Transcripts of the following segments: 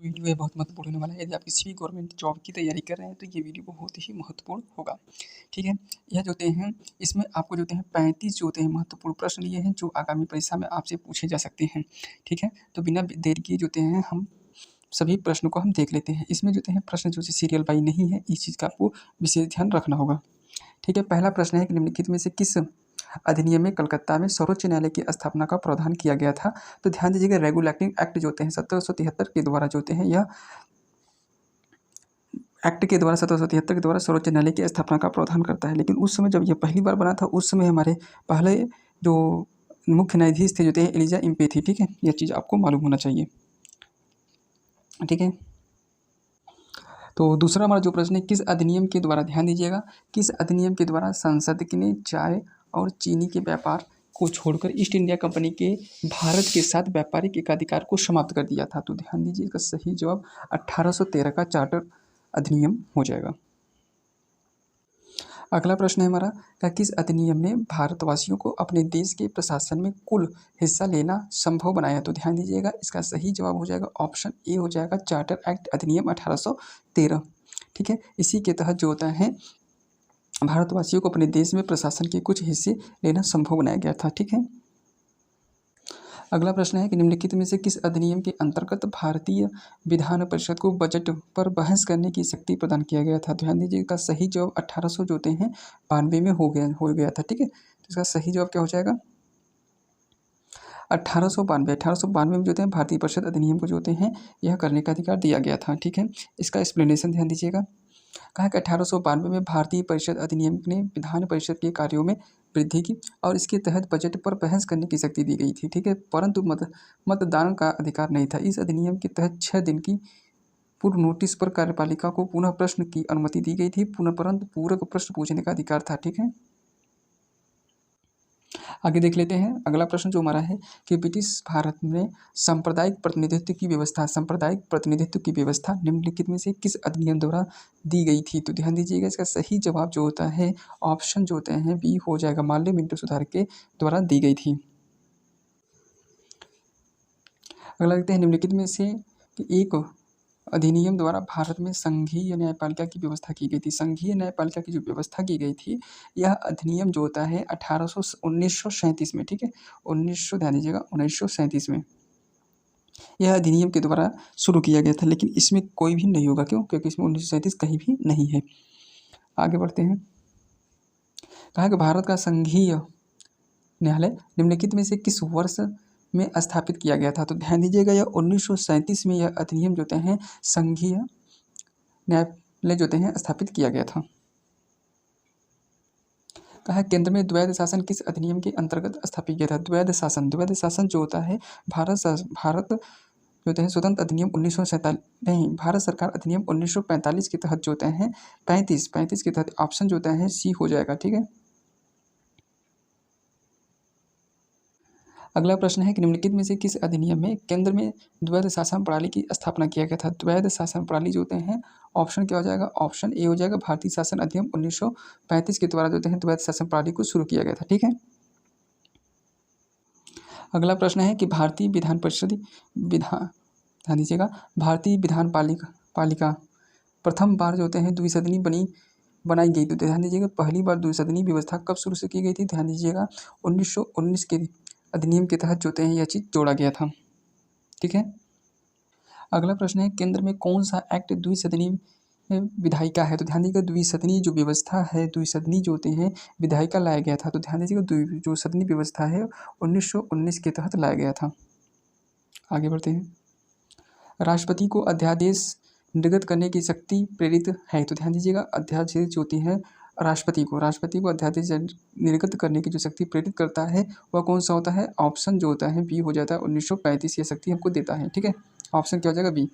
Video है बहुत महत्वपूर्ण होने वाला है। यदि आप किसी भी गवर्नमेंट जॉब की तैयारी कर रहे हैं तो ये वीडियो बहुत ही महत्वपूर्ण होगा। ठीक है, यह जो होते हैं इसमें आपको जो होते हैं 35 जो होते हैं महत्वपूर्ण प्रश्न ये हैं जो आगामी परीक्षा में आपसे पूछे जा सकते हैं। ठीक है, तो बिना देर किए जो होते हैं हम सभी प्रश्नों को हम देख लेते हैं। इसमें जो होते हैं प्रश्न जो सीरियल वाइज नहीं है, इस चीज़ का आपको विशेष ध्यान रखना होगा। ठीक है, पहला प्रश्न है कि निम्नलिखित में से किस अधिनियम में कलकत्ता में सर्वोच्च न्यायालय की स्थापना का प्रावधान किया गया था? तो ध्यान दीजिएगा, रेगुलेटिंग एक्ट जो होते हैं 1773 के द्वारा जो होते हैं, यह एक्ट के द्वारा 1773 के द्वारा सर्वोच्च न्यायालय की स्थापना का प्रावधान करता है। लेकिन उस समय जब यह पहली बार बना था, उस समय हमारे पहले जो मुख्य न्यायाधीश थे जो थे एलिजा इम्पे थी। ठीक है, यह चीज़ आपको मालूम होना चाहिए। ठीक है, तो दूसरा हमारा जो प्रश्न है, किस अधिनियम के द्वारा, ध्यान दीजिएगा, किस अधिनियम के द्वारा संसद ने चाय और चीनी के व्यापार को छोड़कर ईस्ट इंडिया कंपनी के भारत के साथ व्यापारिक एकाधिकार को समाप्त कर दिया था? तो ध्यान दीजिए, इसका सही जवाब 1813 का चार्टर अधिनियम हो जाएगा। अगला प्रश्न है हमारा, क्या किस अधिनियम ने भारतवासियों को अपने देश के प्रशासन में कुल हिस्सा लेना संभव बनाया? तो ध्यान दीजिएगा, इसका सही जवाब हो जाएगा ऑप्शन ए हो जाएगा, चार्टर एक्ट अधिनियम 1813। ठीक है, इसी के तहत जो होता है भारतवासियों को अपने देश में प्रशासन के कुछ हिस्से लेना संभव बनाया गया था। ठीक है, अगला प्रश्न है कि निम्नलिखित में से किस अधिनियम के अंतर्गत भारतीय विधान परिषद को बजट पर बहस करने की शक्ति प्रदान किया गया था? ध्यान दीजिए, इसका सही जवाब 1800 जो होते हैं 92 में हो गया था। ठीक है, तो इसका सही जवाब क्या हो जाएगा? 1892 में जो होते हैं भारतीय परिषद अधिनियम को जो होते हैं यह करने का अधिकार दिया गया था। ठीक है, इसका एक्सप्लेनेशन ध्यान दीजिएगा। कहा कि 1892 में भारतीय परिषद अधिनियम ने विधान परिषद के कार्यों में वृद्धि की और इसके तहत बजट पर बहस करने की शक्ति दी गई थी। ठीक है, परंतु मतदान का अधिकार नहीं था। इस अधिनियम के तहत 6 दिन की पूर्व नोटिस पर कार्यपालिका को पुनः प्रश्न की अनुमति दी गई थी, परंतु पूरक प्रश्न पूछने का अधिकार था। ठीक है, आगे देख लेते हैं। अगला प्रश्न जो हमारा है कि ब्रिटिश भारत में सांप्रदायिक प्रतिनिधित्व की व्यवस्था निम्नलिखित में से किस अधिनियम द्वारा दी गई थी? तो ध्यान दीजिएगा, इसका सही जवाब जो होता है ऑप्शन जो होते हैं बी हो जाएगा, माल्य मिंटो सुधार के द्वारा दी गई थी। अगला देखते हैं, निम्नलिखित में से कि एक अधिनियम द्वारा भारत में संघीय न्यायपालिका की व्यवस्था की गई थी। संघीय न्यायपालिका की जो व्यवस्था की गई थी, यह अधिनियम जो होता है 1937 में। ठीक है, 1900 ध्यान दीजिएगा, 1937 में यह अधिनियम के द्वारा शुरू किया गया था। लेकिन इसमें कोई भी नहीं होगा, क्यों? क्योंकि इसमें 1937 कहीं भी नहीं है। आगे बढ़ते हैं। कहा कि भारत का संघीय न्यायालय निम्नलिखित में से किस वर्ष में स्थापित किया गया था? तो ध्यान दीजिएगा, यह 1937 में यह अधिनियम जो होते हैं संघीय न्यायालय जो होते हैं स्थापित किया गया था। कहा केंद्र में द्वैध शासन किस अधिनियम के अंतर्गत स्थापित किया था? द्वैध शासन जो होता है भारत जो होते हैं स्वतंत्र अधिनियम 1947 नहीं, भारत सरकार अधिनियम 1945 के तहत जो होते हैं 35 के तहत ऑप्शन जो होता है सी हो जाएगा। ठीक है, अगला प्रश्न है कि निम्नलिखित में से किस अधिनियम में केंद्र में द्वैध शासन प्रणाली की स्थापना किया गया था? द्वैध शासन प्रणाली जो होते हैं ऑप्शन क्या हो जाएगा? ऑप्शन ए हो जाएगा, भारतीय शासन अधिनियम 1935 के द्वारा जो होते हैं द्वैध शासन प्रणाली को शुरू किया गया था। ठीक है, अगला प्रश्न है कि भारतीय विधान परिषद ध्यान दीजिएगा, भारतीय विधान पालिका प्रथम बार जो होते हैं द्विसदनी बनाई गई। तो ध्यान दीजिएगा, पहली बार द्विसदनी व्यवस्था कब शुरू से की गई थी? ध्यान दीजिएगा, 1919 के अधिनियम के तहत जो होते हैं यह चीज़ जोड़ा गया था। ठीक है, अगला प्रश्न है केंद्र में कौन सा एक्ट द्विसदनी विधायिका है? तो ध्यान दीजिएगा, द्विसदनी जो व्यवस्था है, द्विसदनी जो होते हैं विधायिका लाया गया था। तो ध्यान दीजिएगा, जो सदनी व्यवस्था है 1919 के तहत लाया गया था। आगे बढ़ते हैं। राष्ट्रपति को अध्यादेश निर्गत करने की शक्ति प्रेरित है? तो ध्यान दीजिएगा, अध्यादेश जो होती है राष्ट्रपति को अध्यादेश निर्गत करने की जो शक्ति प्रेरित करता है वह कौन सा होता है? ऑप्शन जो होता है बी हो जाता है, 1935 ये शक्ति हमको देता है। ठीक है, ऑप्शन क्या हो जाएगा? बी।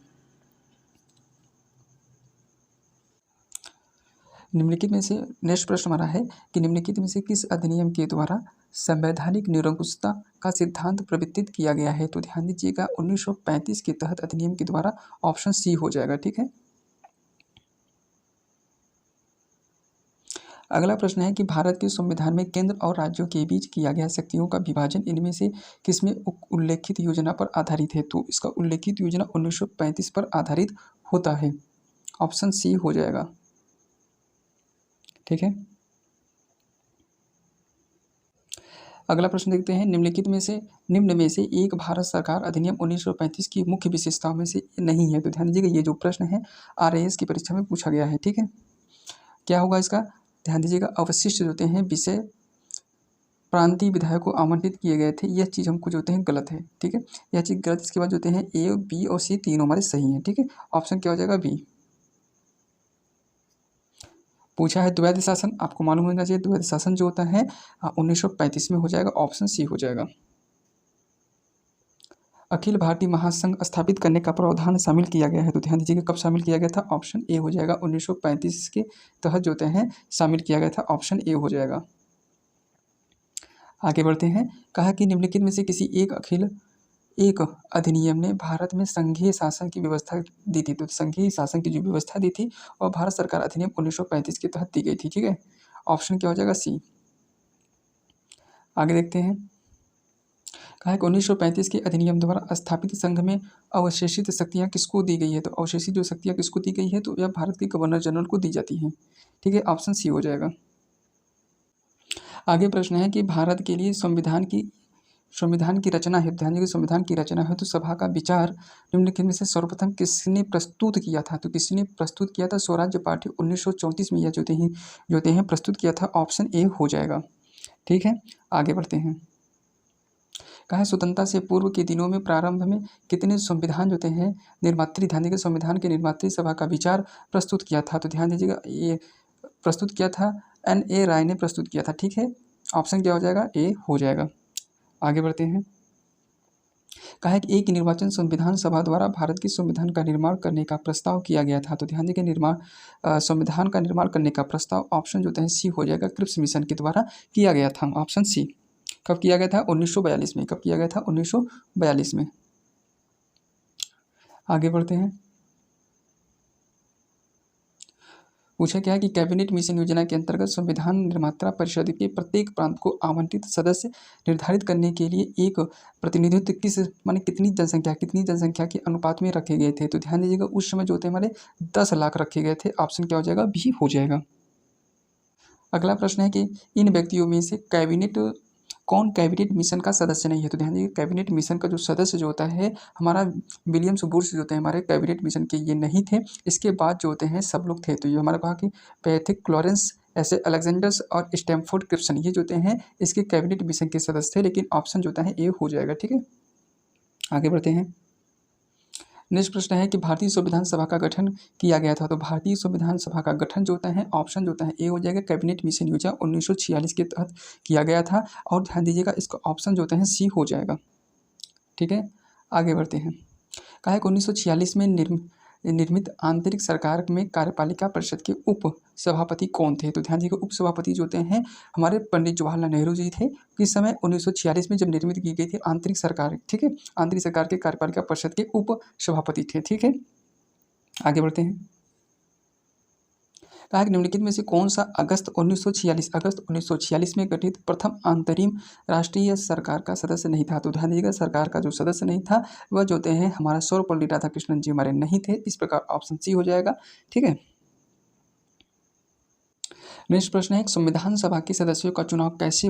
निम्नलिखित में से नेक्स्ट प्रश्न हमारा है कि निम्नलिखित में से किस अधिनियम के द्वारा संवैधानिक निरंकुशता का सिद्धांत प्रवर्तित किया गया है? तो ध्यान दीजिएगा, 1935 के तहत अधिनियम के द्वारा ऑप्शन सी हो जाएगा। ठीक है, अगला प्रश्न है कि भारत के संविधान में केंद्र और राज्यों के बीच किया गया शक्तियों का विभाजन इनमें से किसमें उल्लेखित योजना पर आधारित है? तो इसका उल्लेखित योजना 1935 पर आधारित होता है। ऑप्शन सी हो जाएगा। ठीक है, अगला प्रश्न देखते हैं। निम्न में से एक भारत सरकार अधिनियम 1935 की मुख्य विशेषताओं में से नहीं है। तो ध्यान दीजिएगा, ये जो प्रश्न है RAS की परीक्षा में पूछा गया है। ठीक है, क्या होगा इसका? ध्यान दीजिएगा, अवशिष्ट जो होते हैं विषय प्रांतीय विधायक को आवंटित किए गए थे, यह चीज़ हमको जो होते हैं गलत है। ठीक है, यह चीज़ गलत। इसके बाद जो होते हैं A, B और C तीनों हमारे सही हैं। ठीक है, ऑप्शन क्या हो जाएगा? बी। पूछा है द्वैध शासन, आपको मालूम होना चाहिए द्वैध शासन जो होता है 1935 में हो जाएगा। ऑप्शन सी हो जाएगा। अखिल भारतीय महासंघ स्थापित करने का प्रावधान शामिल किया गया है। तो ध्यान दीजिएगा, कब शामिल किया गया था? ऑप्शन ए हो जाएगा। 1935 के तहत जो होते हैं शामिल किया गया था। ऑप्शन ए हो जाएगा। आगे बढ़ते हैं। कहा कि निम्नलिखित में से किसी एक अधिनियम ने भारत में संघीय शासन की व्यवस्था दी थी। तो संघीय शासन की जो व्यवस्था दी थी और भारत सरकार अधिनियम 1935 के तहत दी गई थी। ठीक है, ऑप्शन क्या हो जाएगा? सी। आगे देखते हैं। कहा कि 1935 के अधिनियम द्वारा स्थापित संघ में अवशेषित शक्तियां किसको दी गई है? तो अवशेषित जो शक्तियां किसको दी गई है? तो यह भारत के गवर्नर जनरल को दी जाती हैं। ठीक है, ऑप्शन सी हो जाएगा। आगे प्रश्न है कि भारत के लिए संविधान की रचना है। ध्यान दीजिए, संविधान की रचना है तो सभा का विचार निम्नलिखित में से सर्वप्रथम किसने प्रस्तुत किया था? तो किसने प्रस्तुत किया था? स्वराज्य पार्टी 1934 में यह जो हैं प्रस्तुत किया था। ऑप्शन ए हो जाएगा। ठीक है, आगे बढ़ते हैं। कहा स्वतंत्रता से पूर्व के दिनों में प्रारंभ में कितने संविधान जो होते हैं निर्मात्री, ध्यान दीजिएगा, संविधान के निर्मात्री सभा का विचार प्रस्तुत किया था? तो ध्यान दीजिएगा, ये प्रस्तुत किया था NA राय ने प्रस्तुत किया था। ठीक है, ऑप्शन क्या हो जाएगा? ए हो जाएगा। आगे बढ़ते हैं। कहा है कि एक निर्वाचन संविधान सभा द्वारा भारत के संविधान का निर्माण करने का प्रस्ताव किया गया था। तो ध्यान दीजिए, संविधान का निर्माण करने का प्रस्ताव ऑप्शन जो होते हैं सी हो जाएगा। क्रिप्स मिशन के द्वारा किया गया था। Option C. कब किया गया था? 1942 में। कब किया गया था? 1942 में। आगे बढ़ते हैं। पूछा क्या है कि कैबिनेट मिशन योजना के अंतर्गत संविधान निर्माता परिषद के प्रत्येक प्रांत को आवंटित सदस्य निर्धारित करने के लिए एक प्रतिनिधित्व कितनी जनसंख्या के अनुपात में रखे गए थे? तो ध्यान दीजिएगा, उस समय जो होते हमारे 10 लाख रखे गए थे। ऑप्शन क्या हो जाएगा? बी हो जाएगा। अगला प्रश्न है कि इन व्यक्तियों में से कौन कैबिनेट मिशन का सदस्य नहीं है? तो ध्यान दीजिए, कैबिनेट मिशन का जो सदस्य जो होता है हमारा विलियम्स वुड्स जो होते हैं हमारे कैबिनेट मिशन के, ये नहीं थे। इसके बाद जो होते हैं सब लोग थे। तो ये हमारा कहा कि पैथिक, क्लॉरेंस, ऐसे अलेक्जेंडर्स और स्टैमफोर्ड क्रिप्सन, ये जो होते हैं इसके कैबिनेट मिशन के सदस्य थे। लेकिन ऑप्शन जो होता है ए हो जाएगा। ठीक है, आगे बढ़ते हैं। नेक्स्ट प्रश्न है कि भारतीय संविधान सभा का गठन किया गया था। तो भारतीय संविधान सभा का गठन जो होता है ऑप्शन जो होता है ए हो जाएगा। कैबिनेट मिशन योजना 1946 के तहत किया गया था। और ध्यान दीजिएगा, इसका ऑप्शन जो होता है सी हो जाएगा। ठीक है, आगे बढ़ते हैं। कहा है कि 1946 में निर्मित आंतरिक सरकार में कार्यपालिका परिषद के उप सभापति कौन थे? तो ध्यान दीजिएगा, उप सभापति जो होते हैं हमारे पंडित जवाहरलाल नेहरू जी थे। किस समय? 1946 में, जब निर्मित की गई थी आंतरिक सरकार। ठीक है, आंतरिक सरकार के कार्यपालिका परिषद के उप सभापति थे। ठीक है, आगे बढ़ते हैं। कहा कि निम्नलिखित में से कौन सा अगस्त 1946 में गठित प्रथम अंतरिम राष्ट्रीय सरकार का सदस्य नहीं था? तो ध्यान दीजिएगा, सरकार का जो सदस्य नहीं था वह जो होते हैं हमारा सर्वपल्ली राधाकृष्णन जी हमारे नहीं थे। इस प्रकार ऑप्शन सी हो जाएगा। ठीक है, नेक्स्ट प्रश्न है संविधान सभा के सदस्यों का चुनाव कैसे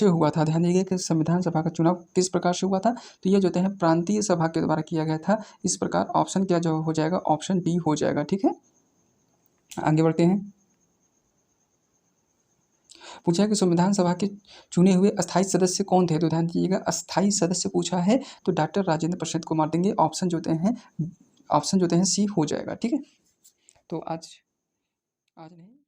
हुआ था? ध्यान दीजिएगा कि संविधान सभा का चुनाव किस प्रकार से हुआ था? तो ये जो होते हैं प्रांतीय सभा के द्वारा किया गया था। इस प्रकार ऑप्शन क्या जो हो जाएगा? ऑप्शन बी हो जाएगा। ठीक है, आगे बढ़ते हैं। पूछा है कि संविधान सभा के चुने हुए अस्थायी सदस्य कौन थे? तो ध्यान दीजिएगा, अस्थायी सदस्य पूछा है तो डॉक्टर राजेंद्र प्रसाद को मार देंगे। ऑप्शन जो होते हैं सी हो जाएगा। ठीक है, तो आज नहीं